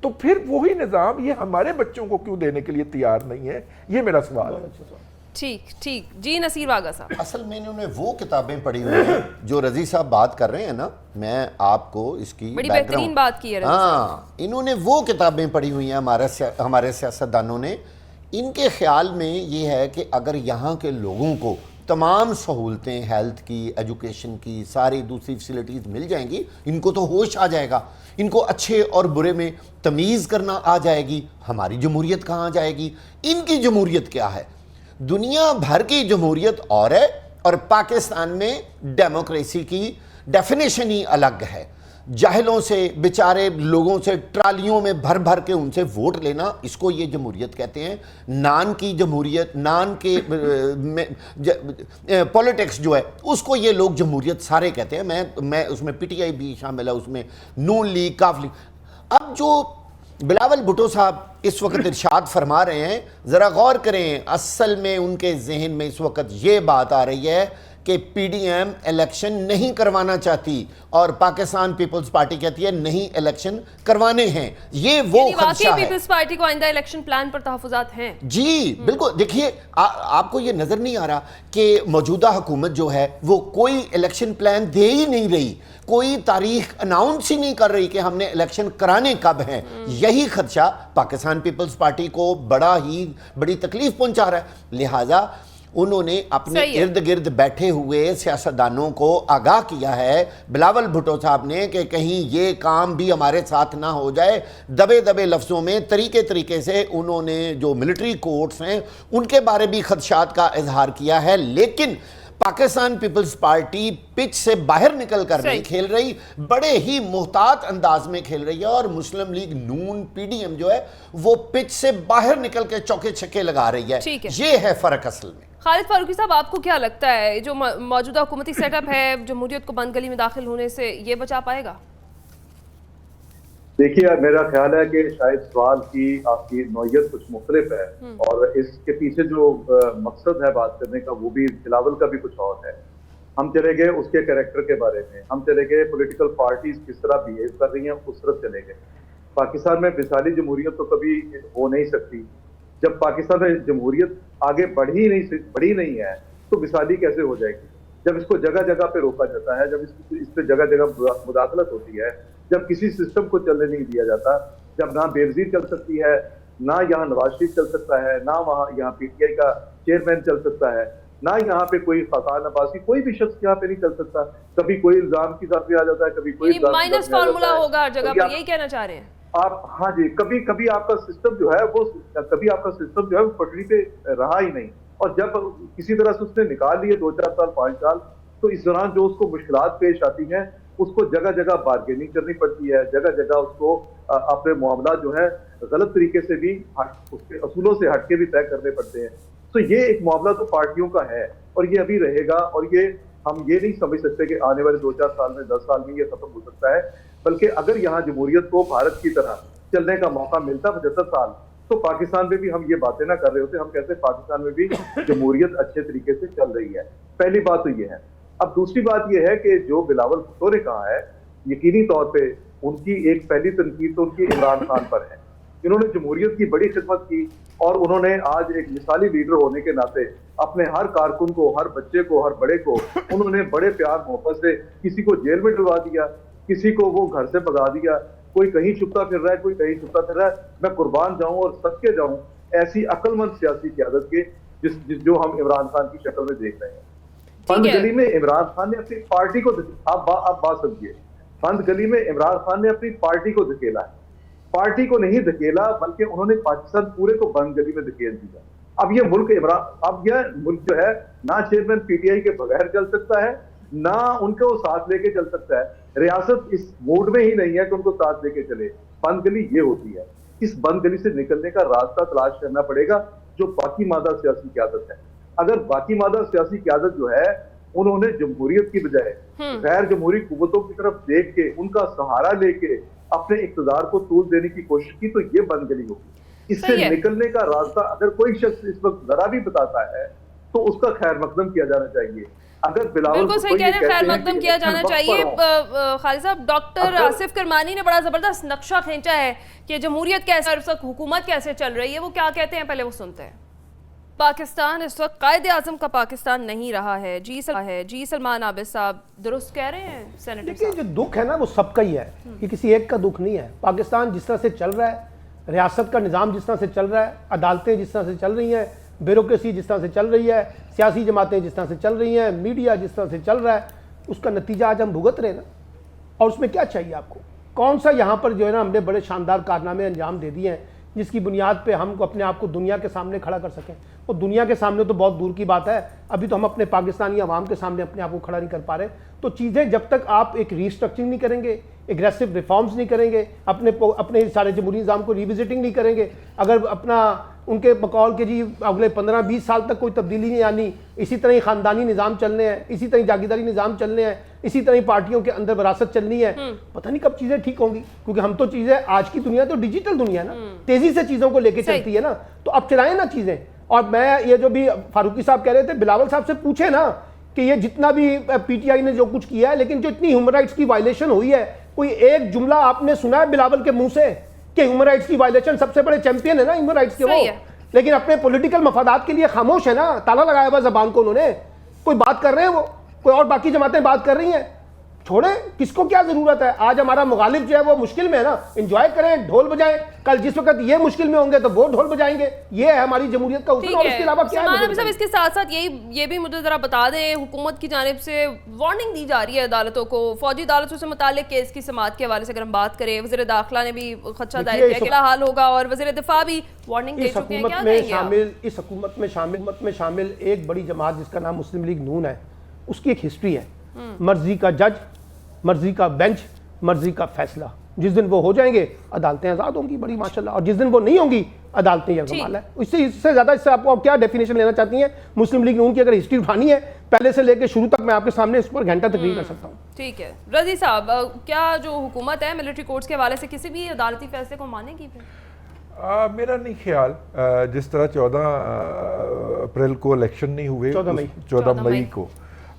तो फिर वही निज़ाम ये हमारे बच्चों को क्यों देने के लिए तैयार नहीं है? ये मेरा सवाल है। ठीक जी, नसीर वागा साहब। असल में इन्होंने वो किताबें पढ़ी हुई हैं जो रजी साहब बात कर रहे हैं ना, मैं आपको इसकी बड़ी बेहतरीन बात की है। हाँ, इन्होंने वो किताबें पढ़ी हुई हैं हमारे सियासतदानों ने। इनके ख्याल में ये है कि अगर यहाँ के लोगों को तमाम सहूलतें, हेल्थ की, एजुकेशन की, सारी दूसरी फैसिलिटीज़ मिल जाएंगी, इनको तो होश आ जाएगा, इनको अच्छे और बुरे में तमीज़ करना आ जाएगी। हमारी जमहूरियत कहाँ जाएगी? इनकी जमहूरियत क्या है? दुनिया भर की जमहूरियत और है और पाकिस्तान में डेमोक्रेसी की डेफिनेशन ही अलग है। जाहिलों से, बेचारे लोगों से ट्रालियों में भर भर के उनसे वोट लेना, इसको ये जमहूरियत कहते हैं। नान की जमहूरियत, नान के पॉलिटिक्स जो है उसको ये लोग जमहूरियत सारे कहते हैं। मैं उसमें PTI भी शामिल है, उसमें नून लीग, काफ लीग। अब जो बिलावल भुट्टो साहब इस वक्त इरशाद फरमा रहे हैं, ज़रा गौर करें, असल में उनके जहन में इस वक्त ये बात आ रही है कि PDM इलेक्शन नहीं करवाना चाहती और पाकिस्तान पीपल्स पार्टी कहती है नहीं इलेक्शन करवाने हैं। ये वो खदशा है। पीपल्स पार्टी को आइंदा इलेक्शन प्लान पर तहफ़्फ़ुज़ात हैं जी बिल्कुल। देखिए, आपको ये नजर नहीं आ रहा कि मौजूदा हुकूमत जो है वो कोई इलेक्शन प्लान दे ही नहीं रही, कोई तारीख अनाउंस ही नहीं कर रही कि हमने इलेक्शन कराने कब हैं। यही खदशा पाकिस्तान पीपल्स पार्टी को बड़ी तकलीफ पहुंचा रहा है। लिहाजा उन्होंने अपने इर्द गिर्द बैठे हुए सियासतदानों को आगाह किया है, बिलावल भुट्टो साहब ने, कि कहीं ये काम भी हमारे साथ ना हो जाए। दबे दबे लफ्ज़ों में तरीके से उन्होंने जो मिलिट्री कोर्ट्स हैं उनके बारे भी खदशात का इजहार किया है। लेकिन पाकिस्तान पीपल्स पार्टी पिच से बाहर निकल कर नहीं खेल रही, बड़े ही मुहतात अंदाज में खेल रही है। और मुस्लिम लीग नून PDM जो है वो पिच से बाहर निकल के चौके छक्के लगा रही है। ये है फर्क असल में। खालिद फारूकी साहब, आपको क्या लगता है जो मौजूदा हुकूमती सेटअप है, जमहूरियत को बंद गली में दाखिल होने से ये बचा पाएगा? देखिए, मेरा ख्याल है कि शायद सवाल की आपकी नौयत कुछ मुख्तलिफ है और इसके पीछे जो मकसद है बात करने का वो भी बिलावल का भी कुछ और है। हम चले गए उसके कैरेक्टर के बारे में, हम चले गए पॉलिटिकल पार्टीज किस तरह बिहेव कर रही हैं उस तरफ चले गए। पाकिस्तान में मिसाली जमहूरियत तो कभी हो नहीं सकती। जब पाकिस्तान में जमहूरियत आगे बढ़ी नहीं है तो मिसाली कैसे हो जाएगी? जब इसको जगह जगह पे रोका जाता है, जब इस पे जगह जगह मुदाखलत होती है, जब किसी सिस्टम को चलने नहीं दिया जाता, जब ना बेनजीर चल सकती है, ना यहाँ नवाज शरीफ चल सकता है, ना वहाँ यहाँ PTI का चेयरमैन चल सकता है, ना यहाँ पे कोई फसान अब्बासी, कोई भी शख्स यहाँ पे नहीं चल सकता। कभी कोई इल्जाम की साथ भी आ जाता है, कभी कोई माइनस फार्मूला होगा हर जगह पर, यही कहना चाह रहे हैं आप? हाँ जी, कभी आपका सिस्टम जो है वो पटरी पे रहा ही नहीं। और जब किसी तरह से उसने निकाल लिए 2-4 साल 5 साल, तो इस दौरान जो उसको मुश्किलात पेश आती हैं उसको जगह जगह बार्गेनिंग करनी पड़ती है, जगह जगह उसको अपने मामला जो है गलत तरीके से भी उसके असूलों से हटके भी तय करने पड़ते हैं। तो ये एक मामला तो पार्टियों का है और ये अभी रहेगा। और ये हम ये नहीं समझ सकते कि आने वाले 2-4 साल में, 10 साल में ये खत्म हो सकता है। बल्कि अगर यहाँ जमहूरियत को भारत की तरह चलने का मौका मिलता 75 साल, तो पाकिस्तान में भी हम ये बातें ना कर रहे होते, हम कहते पाकिस्तान में भी जमहूरियत अच्छे तरीके से चल रही है। पहली बात तो ये है। अब दूसरी बात ये है कि जो बिलावल भुट्टो ने कहा है, यकीनी तौर पे उनकी एक पहली तनकीद तो उनकी इमरान खान पर है। इन्होंने जमहूरियत की बड़ी खिदमत की और उन्होंने आज एक मिसाली लीडर होने के नाते अपने हर कारकुन को, हर बच्चे को, हर बड़े को उन्होंने बड़े प्यार मोहब्बत से, किसी को जेल में डलवा दिया, किसी को वो घर से भगा दिया, कोई कहीं छुपता फिर रहा है, कोई कहीं छुपता फिर रहा है। मैं कुर्बान जाऊं और सदके जाऊं ऐसी अक्लमंद सियासी क़यादत के जो हम इमरान खान की शक्ल में देख रहे हैं। बंद गली में इमरान खान ने अपनी पार्टी को, आप बात समझिए, बंद गली में इमरान खान ने अपनी पार्टी को धकेला है। पार्टी को नहीं धकेला बल्कि उन्होंने पाकिस्तान पूरे को बंद गली में धकेल दिया। अब यह मुल्क जो है ना चेयरमैन पीटीआई के बगैर चल सकता है, ना उनको साथ लेके चल सकता है। रियासत इस मूड में ही नहीं है कि उनको साथ लेके चले। बंद गली ये होती है। इस बंद गली से निकलने का रास्ता तलाश करना पड़ेगा, जो बाकी मादा सियासी क़यादत है। अगर बाकी मादा सियासी क़यादत जो है उन्होंने जमहूरियत की बजाय गैर जमहूरी कुव्वतों की तरफ देख के, उनका सहारा लेके अपने इक़्तिदार को तूल देने की कोशिश की, तो ये बंद गली होगी। इससे निकलने का रास्ता अगर कोई शख्स इस वक्त जरा भी बताता है तो उसका खैर मकदम किया जाना चाहिए। अगर बिल्कुल सही कह रहे हैं, खैर मकदम किया जाना चाहिए। खालिद साहब, डॉक्टर आसिफ किरमानी ने बड़ा जबरदस्त नक्शा खींचा है कि जमहूरियत कैसे और हुकूमत कैसे चल रही है। वो क्या कहते हैं, पहले वो सुनते हैं। पाकिस्तान इस वक्त कायदे आज़म का पाकिस्तान नहीं रहा है। जी सलमान आबिद साहब दुरुस्त कह रहे हैं सेनेटर साहब। जो दुख है ना वो सबका ही है, ये किसी एक का दुख नहीं है। पाकिस्तान जिस तरह से चल रहा है, रियासत का निज़ाम जिस तरह से चल रहा है, अदालतें जिस तरह से चल रही हैं, ब्यूरोक्रेसी जिस तरह से चल रही है, सियासी जमातें जिस तरह से चल रही हैं, मीडिया जिस तरह से चल रहा है, उसका नतीजा आज हम भुगत रहे हैं ना। और उसमें क्या चाहिए आपको? कौन सा यहाँ पर जो है ना हमने बड़े शानदार कारनामे अंजाम दे दिए हैं जिसकी बुनियाद पे हम अपने आप को दुनिया के सामने खड़ा कर सकें। वो दुनिया के सामने तो बहुत दूर की बात है, अभी तो हम अपने पाकिस्तानी अवाम के सामने अपने आप को खड़ा नहीं कर पा रहे। तो चीज़ें जब तक आप एक रीस्ट्रक्चरिंग नहीं करेंगे, एग्रेसिव रिफॉर्म्स नहीं करेंगे, अपने सारे जमहूरी निज़ाम को रिविजिटिंग नहीं करेंगे, अगर अपना उनके बकौल के जी अगले 15-20 साल तक कोई तब्दीली नहीं आनी, इसी तरह ही ख़ानदानी निज़ाम चलने हैं, इसी तरह जागीरदारी निज़ाम चलने हैं, इसी तरह ही पार्टियों के अंदर विरासत चलनी है, पता नहीं कब चीज़ें ठीक होंगी। क्योंकि हम तो चीज़ें, आज की दुनिया तो डिजिटल दुनिया है ना, तेज़ी से चीज़ों को लेके चलती है ना, तो अब चलाएं ना चीज़ें। और मैं ये जो भी फारूकी साहब कह रहे थे, बिलावल साहब से पूछे ना कि ये जितना भी पीटीआई ने जो कुछ किया है, लेकिन जो इतनी ह्यूमन राइट्स की वायलेशन हुई है, कोई एक जुमला आपने सुना है बिलावल के मुंह से कि ह्यूमन राइट्स की वायलेशन? सबसे बड़े चैंपियन है ना ह्यूमन राइट्स के वो, लेकिन अपने पॉलिटिकल मफादात के लिए खामोश है ना, ताला लगाया हुआ जबान को उन्होंने। कोई बात कर रहे हैं, वो कोई और बाकी जमातें बात कर रही हैं, छोड़े, किसको क्या जरूरत है? आज हमारा मुगालिब जो है वो मुश्किल में है ना, एंजॉय करें, ढोल बजाएं, कल जिस वक्त ये मुश्किल में होंगे तो वो ढोल बजाएंगे। ये है हमारी जमहूरियत का उसूल, और इसके अलावा क्या है? साहब, इसके साथ साथ ये भी मुझे जरा बता दें, हुकूमत की जानिब से वार्निंग दी जा रही है अदालतों को, फौजी अदालतों से मुताल्लिक केस की समाअत के हवाले से अगर हम बात करें, वज़ीर दाखिला ने भी खदशा दायर किया क्या हाल होगा, और वज़ीर दिफा भी वार्निंग दे चुके हैं। क्या कहेंगे? इस हुकूमत में शामिल एक बड़ी जमात जिसका नाम मुस्लिम लीग नून है, उसकी एक हिस्ट्री है, मर्जी का जज, मर्जी का बेंच, मर्जी का फैसला। जिस दिन वो हो जाएंगे अदालतें आज़ाद होंगी बड़ी माशाल्लाह, और जिस दिन वो नहीं होंगी अदालतें यरगमाल है। इससे ज़्यादा इससे आपको क्या डेफिनेशन लेना चाहती हैं? मुस्लिम लीग नून की अगर हिस्ट्री उठानी है पहले से लेकर शुरू तक, मैं आपके सामने इस पर घंटा तकरीर कर सकता हूँ। ठीक है रजी साहब, क्या जो हुकूमत है मिलिट्री कोर्ट्स के हवाले से किसी भी अदालती फैसले को मानेगी फिर? मेरा नहीं ख्याल। जिस तरह 14 अप्रैल को इलेक्शन नहीं हुए, 14 मई को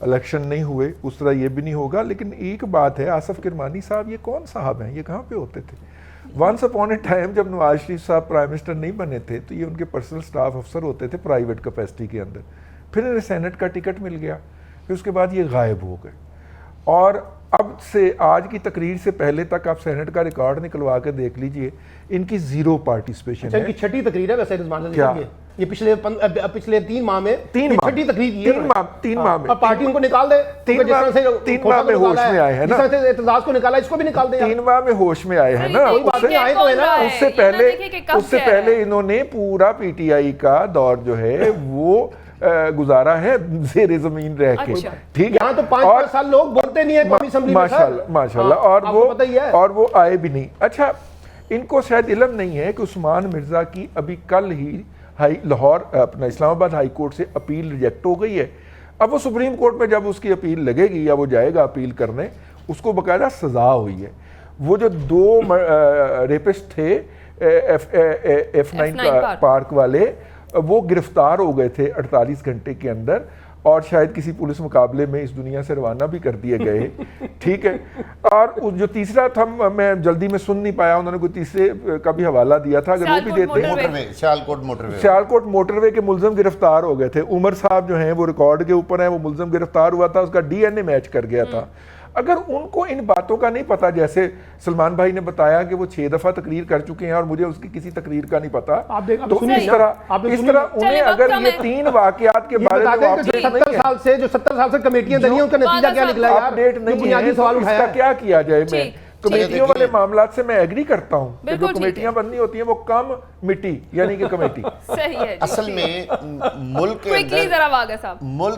इलेक्शन नहीं हुए, उस तरह ये भी नहीं होगा। लेकिन एक बात है, आसिफ किरमानी साहब ये कौन साहब हैं? ये कहाँ पे होते थे? वंस अपॉन ए टाइम जब नवाज शरीफ साहब प्राइम मिनिस्टर नहीं बने थे तो ये उनके पर्सनल स्टाफ अफसर होते थे प्राइवेट कैपेसिटी के अंदर। फिर इन्हें सेनेट का टिकट मिल गया, फिर उसके बाद ये गायब हो गए। और अब से आज की तकरीर से पहले तक आप सेनेट का रिकॉर्ड निकलवा के देख लीजिए, इनकी 0 पार्टिसिपेशन है। इनकी छठी तकरीर है वैसे क्या? ये पिछले 3 माह में छठी तकरीर की है। 3 माह में पार्टी उनको निकाल दे। 3 माह में होश में आए हैं ना, एतजाज को निकाला, इसको भी निकाल दे। 3 माह में होश में आए हैं ना। उससे पहले इन्होंने पूरा पीटीआई का दौर जो है वो गुजारा है ज़ेरे ज़मीन रह के। ठीक है, यहाँ तो 5 साल लोग बोलते नहीं है कौमी असेंबली में माशाल्लाह, और वो आए भी नहीं। अच्छा, इनको शायद इल्म नहीं है कि उस्मान मिर्जा की अभी कल ही लाहौर अपना इस्लामाबाद हाई कोर्ट से अपील रिजेक्ट हो गई है। अब वो सुप्रीम कोर्ट में जब उसकी अपील लगेगी या वो जाएगा अपील करने, उसको बाकायदा सजा हुई है। वो जो 2 रेपिस्ट थे F9 पार्क वाले, वो गिरफ्तार हो गए थे 48 घंटे के अंदर और शायद किसी पुलिस मुकाबले में इस दुनिया से रवाना भी कर दिए गए। ठीक है। और जो तीसरा था मैं जल्दी में सुन नहीं पाया, उन्होंने कोई तीसरे का भी हवाला दिया था, अगर वो भी देते। मोटरवे, सियालकोट मोटरवे के मुलजम गिरफ्तार हो गए थे। उमर साहब जो हैं वो रिकॉर्ड के ऊपर हैं, वो मुलजम गिरफ्तार हुआ था, उसका डीएनए मैच कर गया था। अगर उनको इन बातों का नहीं पता, जैसे सलमान भाई ने बताया कि वो 6 दफा तकरीर कर चुके हैं और मुझे उसकी किसी तकरीर का नहीं पता, तो इस तरह उन्हें अगर ये 3 वाकयात के बारे में 70 साल से कमेटियां बनी, उनका नतीजा क्या निकला यार? अपडेट नहीं है, तो इसका क्या किया जाए? मैं कमेटियों वाले मामलात से मैं एग्री करता हूं कि जो कमेटियां बननी होती हैं वो कम मिट्टी यानी कि कमेटी। सही है। असल में मुल्क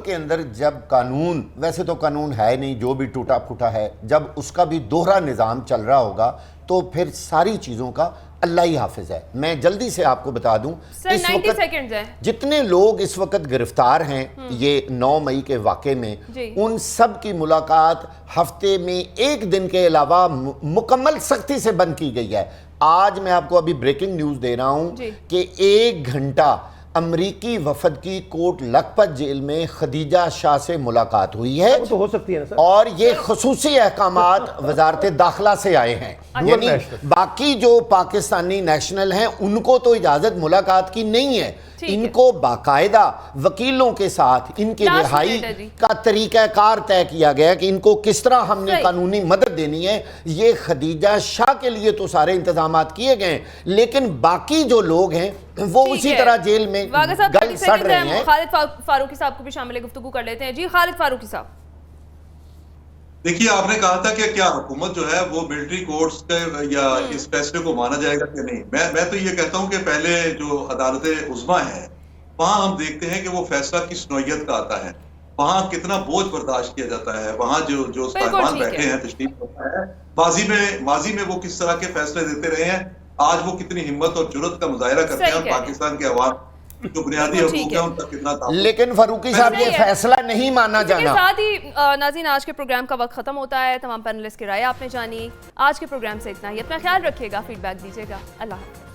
के अंदर जब कानून, वैसे तो कानून है नहीं, जो भी टूटा फूटा है, जब उसका भी दोहरा निज़ाम चल रहा होगा तो फिर सारी चीज़ों का अल्लाह ही हाफिज है। मैं जल्दी से आपको बता दूं, इस वक्त जितने लोग इस वक्त गिरफ्तार हैं ये 9 मई के वाक़े में, उन सब की मुलाकात हफ्ते में 1 दिन के अलावा मुकम्मल सख्ती से बंद की गई है। आज मैं आपको अभी ब्रेकिंग न्यूज़ दे रहा हूं कि 1 घंटा अमरीकी वफद की कोट लखपत जेल में खदीजा शाह से मुलाकात हुई है। वो तो हो सकती है ना सर। और ये खुसूसी अहकामात वजारत दाखिला से आए हैं, यानी बाकी जो पाकिस्तानी नेशनल हैं उनको तो इजाजत मुलाकात की नहीं है, इनको बाकायदा वकीलों के साथ इनकी रिहाई का तरीक़ाकार तय किया गया कि इनको किस तरह हमने कानूनी मदद देनी है। ये खदीजा शाह के लिए तो सारे इंतजाम किए गए, लेकिन बाकी जो लोग हैं वो उसी तरह जेल में गल सड़ रहे हैं। खालिद फारूकी साहब को भी शामिल गुफ्तगू कर लेते हैं। जी खालिद फारूकी साहब, देखिए, आपने कहा था कि क्या हुकूमत जो है वो मिलिट्री कोर्ट्स के या इस फैसले को माना जाएगा कि नहीं। मैं तो ये कहता हूं कि पहले जो अदालत उज़्मा है वहां हम देखते हैं कि वो फैसला किस नौयत का आता है, वहां कितना बोझ बर्दाश्त किया जाता है, वहां जो साहिबान बैठे हैं तशरीफ होता है, माजी में वो किस तरह के फैसले देते रहे हैं, आज वो कितनी हिम्मत और जुर्रत का मुजाहिरा करते हैं, पाकिस्तान के अवाम जो बुनियादी हकूक़ हैं उनका कितना। लेकिन फारूकी साहब ये फैसला नहीं माना जाना। साथ ही नाज़रीन, आज के प्रोग्राम का वक्त खत्म होता है। तमाम पैनलिस्ट की राय आपने जानी। आज के प्रोग्राम से इतना ही। अपना ख्याल रखिएगा, फीडबैक दीजिएगा। अल्लाह हाफ़िज़।